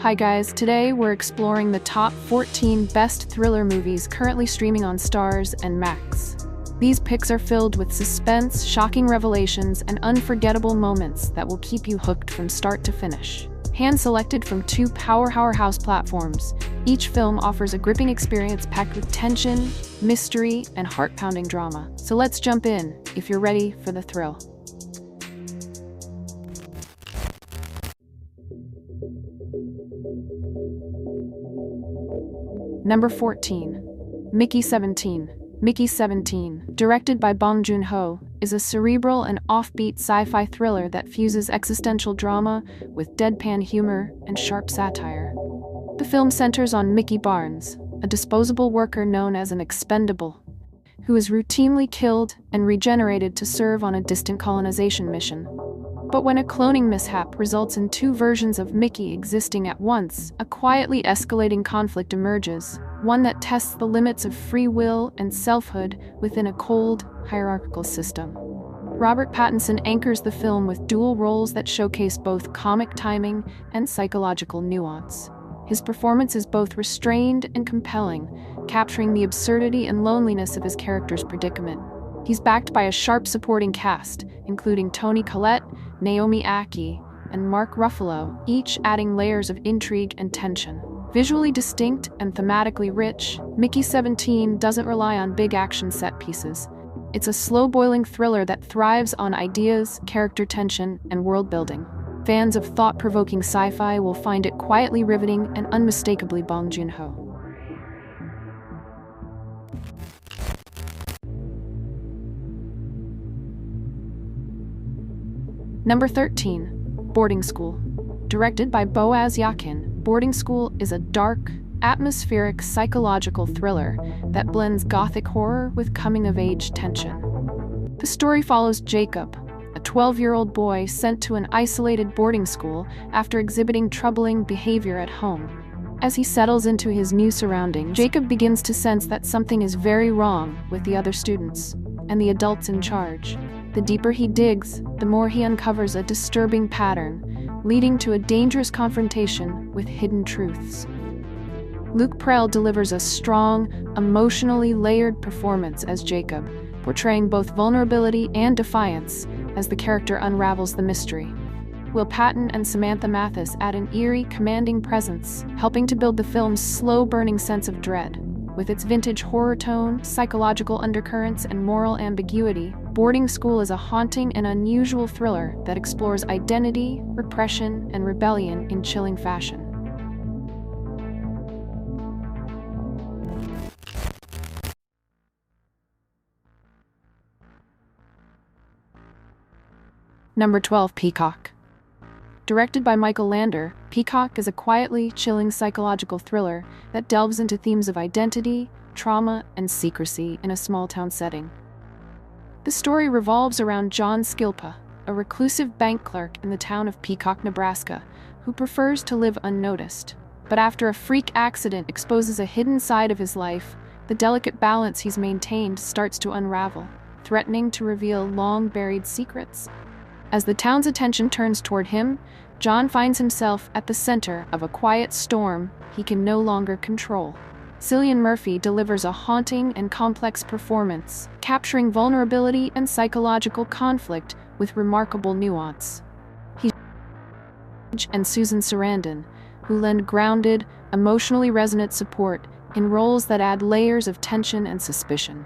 Hi guys, today we're exploring the top 14 best thriller movies currently streaming on Starz and Max. These picks are filled with suspense, shocking revelations, and unforgettable moments that will keep you hooked from start to finish. Hand-selected from two powerhouse platforms, each film offers a gripping experience packed with tension, mystery, and heart-pounding drama. So let's jump in, if you're ready for the thrill. Number 14. Mickey 17. Mickey 17, directed by Bong Joon-ho, is a cerebral and offbeat sci-fi thriller that fuses existential drama with deadpan humor and sharp satire. The film centers on Mickey Barnes, a disposable worker known as an expendable, who is routinely killed and regenerated to serve on a distant colonization mission. But when a cloning mishap results in two versions of Mickey existing at once, a quietly escalating conflict emerges, one that tests the limits of free will and selfhood within a cold, hierarchical system. Robert Pattinson anchors the film with dual roles that showcase both comic timing and psychological nuance. His performance is both restrained and compelling, capturing the absurdity and loneliness of his character's predicament. He's backed by a sharp supporting cast, including Toni Collette, Naomi Ackie, and Mark Ruffalo, each adding layers of intrigue and tension. Visually distinct and thematically rich, Mickey 17 doesn't rely on big action set pieces. It's a slow-boiling thriller that thrives on ideas, character tension, and world-building. Fans of thought-provoking sci-fi will find it quietly riveting and unmistakably Bong Joon-ho. Number 13. Boarding School. Directed by Boaz Yakin, Boarding School is a dark, atmospheric psychological thriller that blends gothic horror with coming-of-age tension. The story follows Jacob, a 12-year-old boy sent to an isolated boarding school after exhibiting troubling behavior at home. As he settles into his new surroundings, Jacob begins to sense that something is very wrong with the other students and the adults in charge. The deeper he digs, the more he uncovers a disturbing pattern, leading to a dangerous confrontation with hidden truths. Luke Prell delivers a strong, emotionally layered performance as Jacob, portraying both vulnerability and defiance as the character unravels the mystery. Will Patton and Samantha Mathis add an eerie, commanding presence, helping to build the film's slow-burning sense of dread. With its vintage horror tone, psychological undercurrents, and moral ambiguity, Boarding School is a haunting and unusual thriller that explores identity, repression, and rebellion in chilling fashion. Number 12. Peacock. Directed by Michael Lander, Peacock is a quietly chilling psychological thriller that delves into themes of identity, trauma, and secrecy in a small-town setting. The story revolves around John Skilpa, a reclusive bank clerk in the town of Peacock, Nebraska, who prefers to live unnoticed. But after a freak accident exposes a hidden side of his life, the delicate balance he's maintained starts to unravel, threatening to reveal long-buried secrets. As the town's attention turns toward him, John finds himself at the center of a quiet storm he can no longer control. Cillian Murphy delivers a haunting and complex performance, capturing vulnerability and psychological conflict with remarkable nuance. And Susan Sarandon, who lend grounded, emotionally resonant support in roles that add layers of tension and suspicion.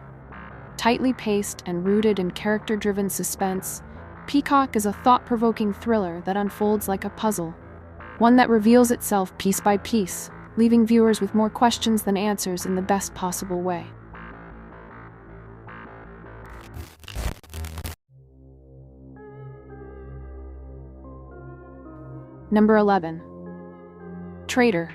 Tightly paced and rooted in character-driven suspense, Peacock is a thought-provoking thriller that unfolds like a puzzle, one that reveals itself piece by piece, leaving viewers with more questions than answers in the best possible way. Number 11. Traitor.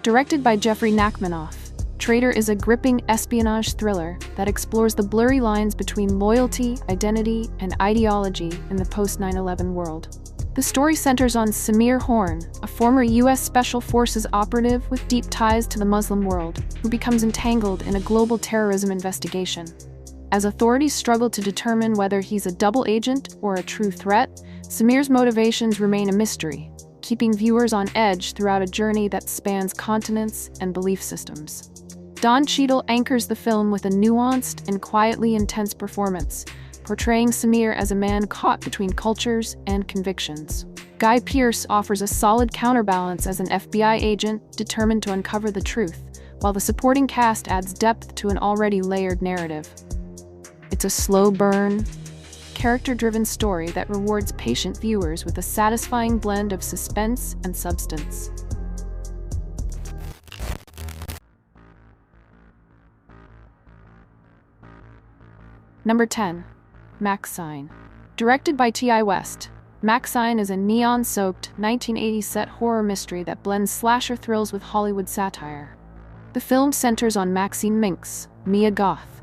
Directed by Jeffrey Nachmanoff, Traitor is a gripping espionage thriller that explores the blurry lines between loyalty, identity, and ideology in the post-9/11 world. The story centers on Samir Horn, a former U.S. Special Forces operative with deep ties to the Muslim world, who becomes entangled in a global terrorism investigation. As authorities struggle to determine whether he's a double agent or a true threat, Samir's motivations remain a mystery, keeping viewers on edge throughout a journey that spans continents and belief systems. Don Cheadle anchors the film with a nuanced and quietly intense performance, portraying Samir as a man caught between cultures and convictions. Guy Pearce offers a solid counterbalance as an FBI agent determined to uncover the truth, while the supporting cast adds depth to an already layered narrative. It's a slow burn, character-driven story that rewards patient viewers with a satisfying blend of suspense and substance. Number 10. Maxine. Directed by T.I. West, Maxine is a neon-soaked 1980s set horror mystery that blends slasher thrills with Hollywood satire. The film centers on Maxine Minx, Mia Goth,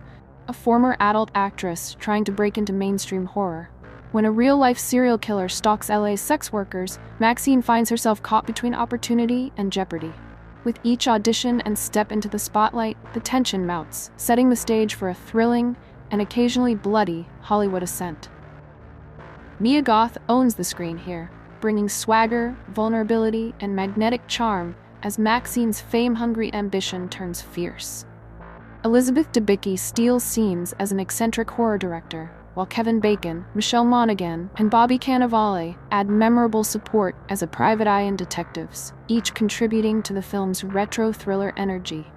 a former adult actress trying to break into mainstream horror. When a real-life serial killer stalks LA's sex workers, Maxine finds herself caught between opportunity and jeopardy. With each audition and step into the spotlight, the tension mounts, setting the stage for a thrilling and occasionally bloody Hollywood ascent. Mia Goth owns the screen here, bringing swagger, vulnerability, and magnetic charm as Maxine's fame-hungry ambition turns fierce. Elizabeth Debicki steals scenes as an eccentric horror director, while Kevin Bacon, Michelle Monaghan, and Bobby Cannavale add memorable support as a private eye and detectives, each contributing to the film's retro thriller energy.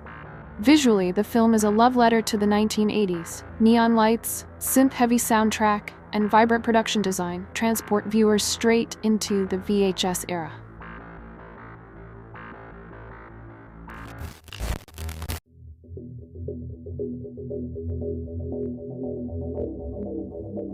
Visually, the film is a love letter to the 1980s. Neon lights, synth-heavy soundtrack, and vibrant production design transport viewers straight into the VHS era.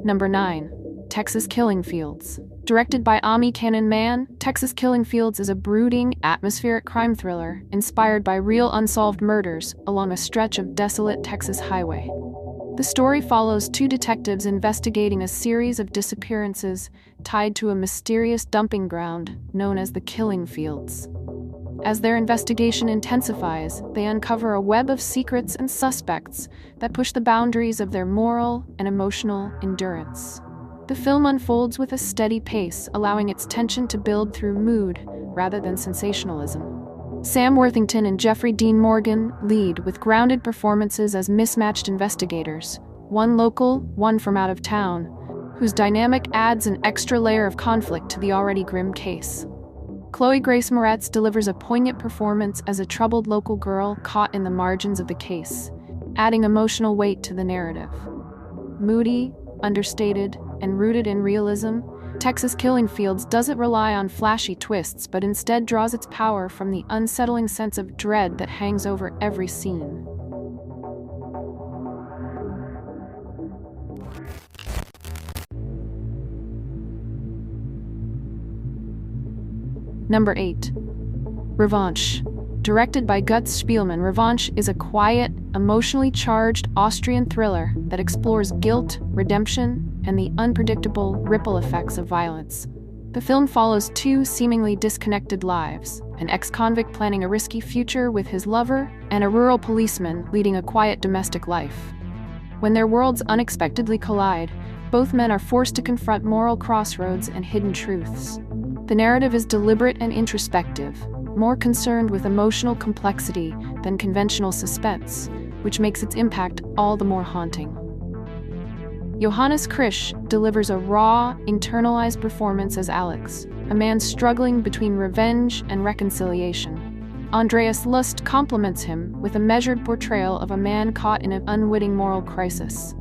Number 9. Texas Killing Fields. Directed by Ami Cannon Mann, Texas Killing Fields is a brooding, atmospheric crime thriller inspired by real unsolved murders along a stretch of desolate Texas highway. The story follows two detectives investigating a series of disappearances tied to a mysterious dumping ground known as the Killing Fields. As their investigation intensifies, they uncover a web of secrets and suspects that push the boundaries of their moral and emotional endurance. The film unfolds with a steady pace, allowing its tension to build through mood rather than sensationalism. Sam Worthington and Jeffrey Dean Morgan lead with grounded performances as mismatched investigators, one local, one from out of town, whose dynamic adds an extra layer of conflict to the already grim case. Chloe Grace Moretz delivers a poignant performance as a troubled local girl caught in the margins of the case, adding emotional weight to the narrative. Moody, understated, and rooted in realism, Texas Killing Fields doesn't rely on flashy twists but instead draws its power from the unsettling sense of dread that hangs over every scene. Number 8. Ravanch. Directed by Guts Spielman, Ravanch is a quiet, emotionally charged Austrian thriller that explores guilt, redemption, and the unpredictable ripple effects of violence. The film follows two seemingly disconnected lives, an ex-convict planning a risky future with his lover, and a rural policeman leading a quiet domestic life. When their worlds unexpectedly collide, both men are forced to confront moral crossroads and hidden truths. The narrative is deliberate and introspective, more concerned with emotional complexity than conventional suspense, which makes its impact all the more haunting. Johannes Krisch delivers a raw, internalized performance as Alex, a man struggling between revenge and reconciliation. Andreas Lust complements him with a measured portrayal of a man caught in an unwitting moral crisis.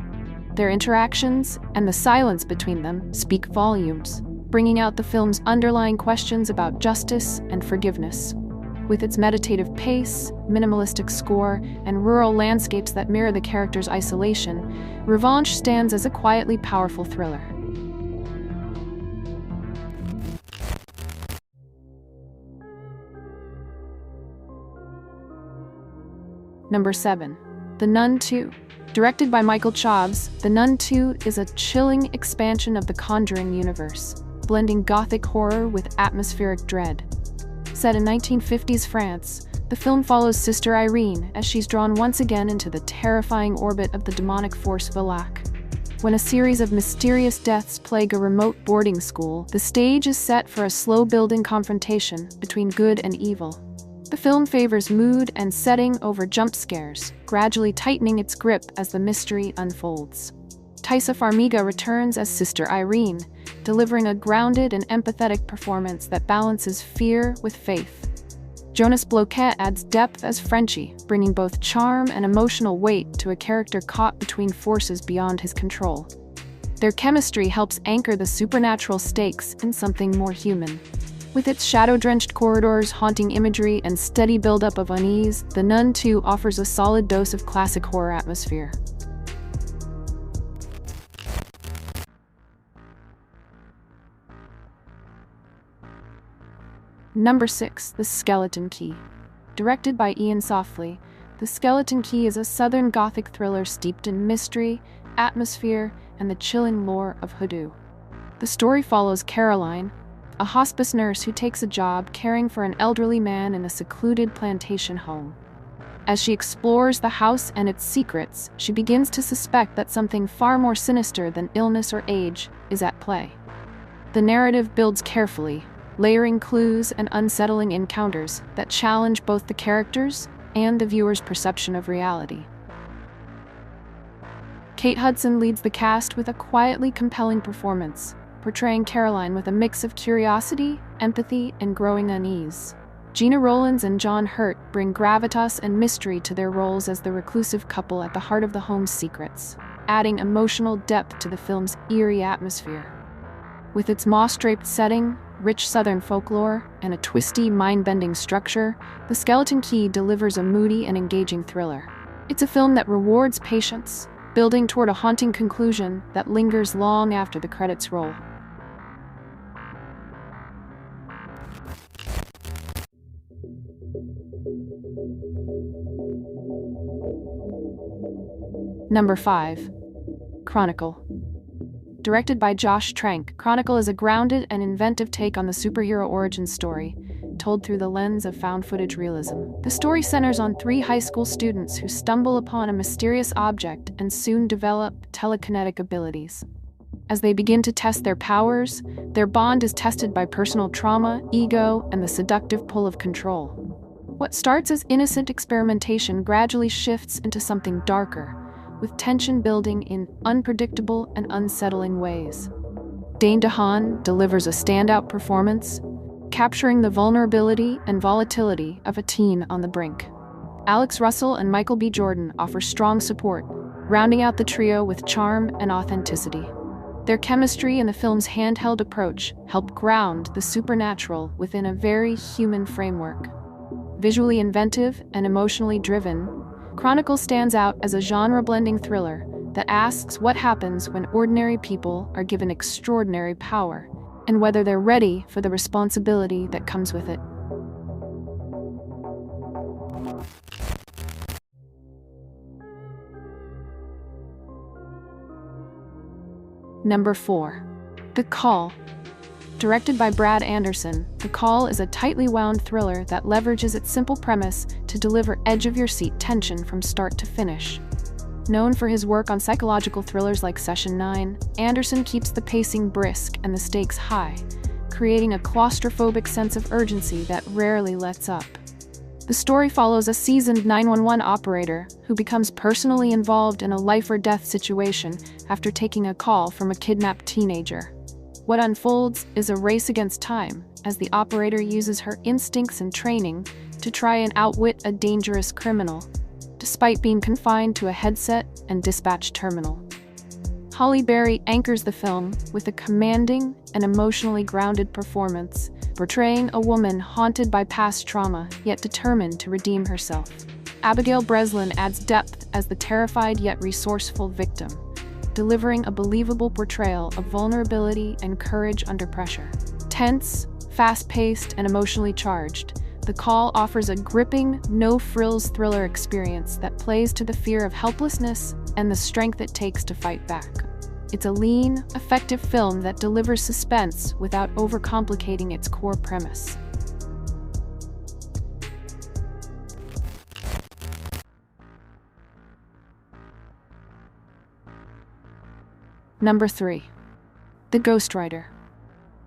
Their interactions, and the silence between them, speak volumes, bringing out the film's underlying questions about justice and forgiveness. With its meditative pace, minimalistic score, and rural landscapes that mirror the characters' isolation, Ravanch stands as a quietly powerful thriller. Number 7. The Nun 2. Directed by Michael Chaves, The Nun 2 is a chilling expansion of the Conjuring universe, blending gothic horror with atmospheric dread. Set in 1950s France, the film follows Sister Irene as she's drawn once again into the terrifying orbit of the demonic force Valak. When a series of mysterious deaths plague a remote boarding school, the stage is set for a slow-building confrontation between good and evil. The film favors mood and setting over jump scares, gradually tightening its grip as the mystery unfolds. Taissa Farmiga returns as Sister Irene, delivering a grounded and empathetic performance that balances fear with faith. Jonas Bloquet adds depth as Frenchie, bringing both charm and emotional weight to a character caught between forces beyond his control. Their chemistry helps anchor the supernatural stakes in something more human. With its shadow-drenched corridors, haunting imagery, and steady buildup of unease, The Nun 2 offers a solid dose of classic horror atmosphere. Number 6. The Skeleton Key. Directed by Ian Softly, The Skeleton Key is a southern gothic thriller steeped in mystery, atmosphere, and the chilling lore of hoodoo. The story follows Caroline, a hospice nurse who takes a job caring for an elderly man in a secluded plantation home. As she explores the house and its secrets, she begins to suspect that something far more sinister than illness or age is at play. The narrative builds carefully, layering clues and unsettling encounters that challenge both the characters and the viewer's perception of reality. Kate Hudson leads the cast with a quietly compelling performance, portraying Caroline with a mix of curiosity, empathy, and growing unease. Gina Rowlands and John Hurt bring gravitas and mystery to their roles as the reclusive couple at the heart of the home's secrets, adding emotional depth to the film's eerie atmosphere. With its moss-draped setting, rich southern folklore, and a twisty, mind-bending structure, The Skeleton Key delivers a moody and engaging thriller. It's a film that rewards patience, building toward a haunting conclusion that lingers long after the credits roll. Number 5. Chronicle. Directed by Josh Trank, Chronicle is a grounded and inventive take on the superhero origin story, told through the lens of found-footage realism. The story centers on 3 high school students who stumble upon a mysterious object and soon develop telekinetic abilities. As they begin to test their powers, their bond is tested by personal trauma, ego, and the seductive pull of control. What starts as innocent experimentation gradually shifts into something darker, with tension building in unpredictable and unsettling ways. Dane DeHaan delivers a standout performance, capturing the vulnerability and volatility of a teen on the brink. Alex Russell and Michael B. Jordan offer strong support, rounding out the trio with charm and authenticity. Their chemistry and the film's handheld approach help ground the supernatural within a very human framework. Visually inventive and emotionally driven, Chronicle stands out as a genre-blending thriller that asks what happens when ordinary people are given extraordinary power, and whether they're ready for the responsibility that comes with it. Number 4. The Call. Directed by Brad Anderson, The Call is a tightly wound thriller that leverages its simple premise to deliver edge-of-your-seat tension from start to finish. Known for his work on psychological thrillers like Session 9, Anderson keeps the pacing brisk and the stakes high, creating a claustrophobic sense of urgency that rarely lets up. The story follows a seasoned 911 operator who becomes personally involved in a life-or-death situation after taking a call from a kidnapped teenager. What unfolds is a race against time, as the operator uses her instincts and training to try and outwit a dangerous criminal, despite being confined to a headset and dispatch terminal. Halle Berry anchors the film with a commanding and emotionally grounded performance, portraying a woman haunted by past trauma, yet determined to redeem herself. Abigail Breslin adds depth as the terrified yet resourceful victim, delivering a believable portrayal of vulnerability and courage under pressure. Tense, fast-paced, and emotionally charged, The Call offers a gripping, no-frills thriller experience that plays to the fear of helplessness and the strength it takes to fight back. It's a lean, effective film that delivers suspense without overcomplicating its core premise. Number 3. The Ghostwriter.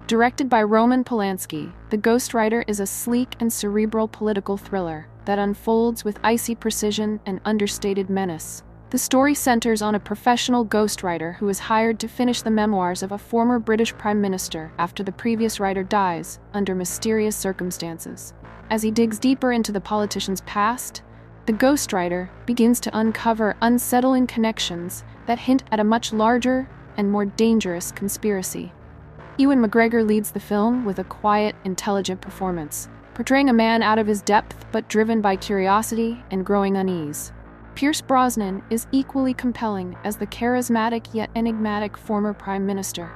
Directed by Roman Polanski, The Ghostwriter is a sleek and cerebral political thriller that unfolds with icy precision and understated menace. The story centers on a professional ghostwriter who is hired to finish the memoirs of a former British Prime Minister after the previous writer dies under mysterious circumstances. As he digs deeper into the politician's past, the ghostwriter begins to uncover unsettling connections that hint at a much larger and more dangerous conspiracy. Ewan McGregor leads the film with a quiet, intelligent performance, portraying a man out of his depth but driven by curiosity and growing unease. Pierce Brosnan is equally compelling as the charismatic yet enigmatic former Prime Minister,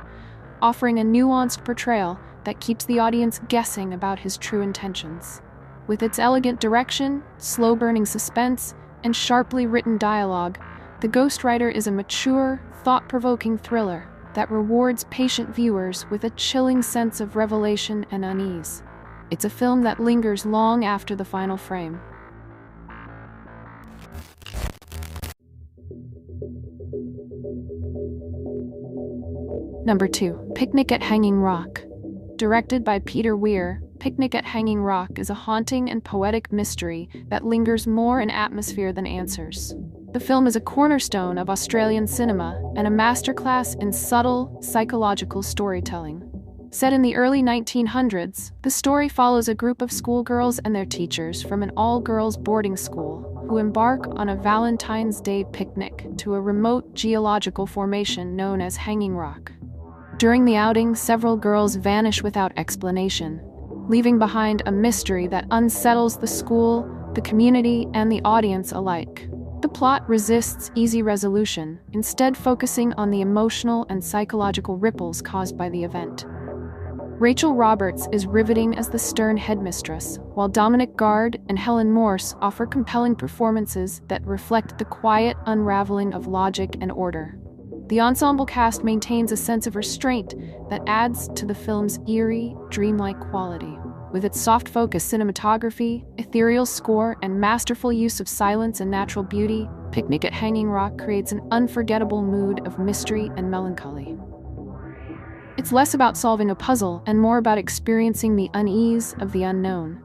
offering a nuanced portrayal that keeps the audience guessing about his true intentions. With its elegant direction, slow-burning suspense, and sharply written dialogue, The Ghostwriter is a mature, thought-provoking thriller that rewards patient viewers with a chilling sense of revelation and unease. It's a film that lingers long after the final frame. Number 2. Picnic at Hanging Rock. Directed by Peter Weir, Picnic at Hanging Rock is a haunting and poetic mystery that lingers more in atmosphere than answers. The film is a cornerstone of Australian cinema and a masterclass in subtle, psychological storytelling. Set in the early 1900s, the story follows a group of schoolgirls and their teachers from an all-girls boarding school who embark on a Valentine's Day picnic to a remote geological formation known as Hanging Rock. During the outing, several girls vanish without explanation, leaving behind a mystery that unsettles the school, the community, and the audience alike. The plot resists easy resolution, instead focusing on the emotional and psychological ripples caused by the event. Rachel Roberts is riveting as the stern headmistress, while Dominic Guard and Helen Morse offer compelling performances that reflect the quiet unraveling of logic and order. The ensemble cast maintains a sense of restraint that adds to the film's eerie, dreamlike quality. With its soft-focus cinematography, ethereal score, and masterful use of silence and natural beauty, Picnic at Hanging Rock creates an unforgettable mood of mystery and melancholy. It's less about solving a puzzle and more about experiencing the unease of the unknown.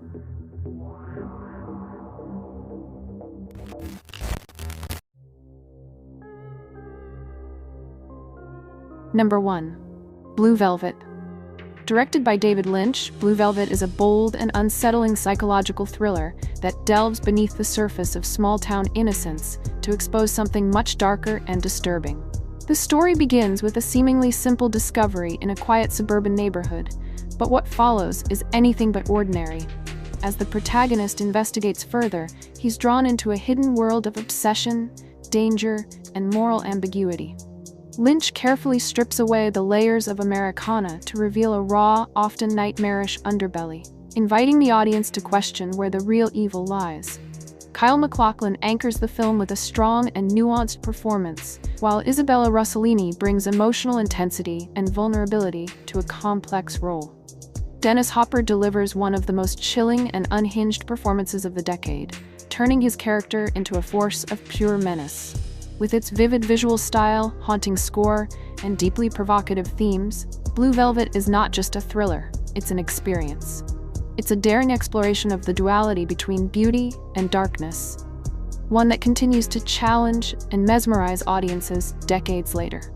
Number 1. Blue Velvet. Directed by David Lynch, Blue Velvet is a bold and unsettling psychological thriller that delves beneath the surface of small-town innocence to expose something much darker and disturbing. The story begins with a seemingly simple discovery in a quiet suburban neighborhood, but what follows is anything but ordinary. As the protagonist investigates further, he's drawn into a hidden world of obsession, danger, and moral ambiguity. Lynch carefully strips away the layers of Americana to reveal a raw, often nightmarish underbelly, inviting the audience to question where the real evil lies. Kyle MacLachlan anchors the film with a strong and nuanced performance, while Isabella Rossellini brings emotional intensity and vulnerability to a complex role. Dennis Hopper delivers one of the most chilling and unhinged performances of the decade, turning his character into a force of pure menace. With its vivid visual style, haunting score, and deeply provocative themes, Blue Velvet is not just a thriller, it's an experience. It's a daring exploration of the duality between beauty and darkness, one that continues to challenge and mesmerize audiences decades later.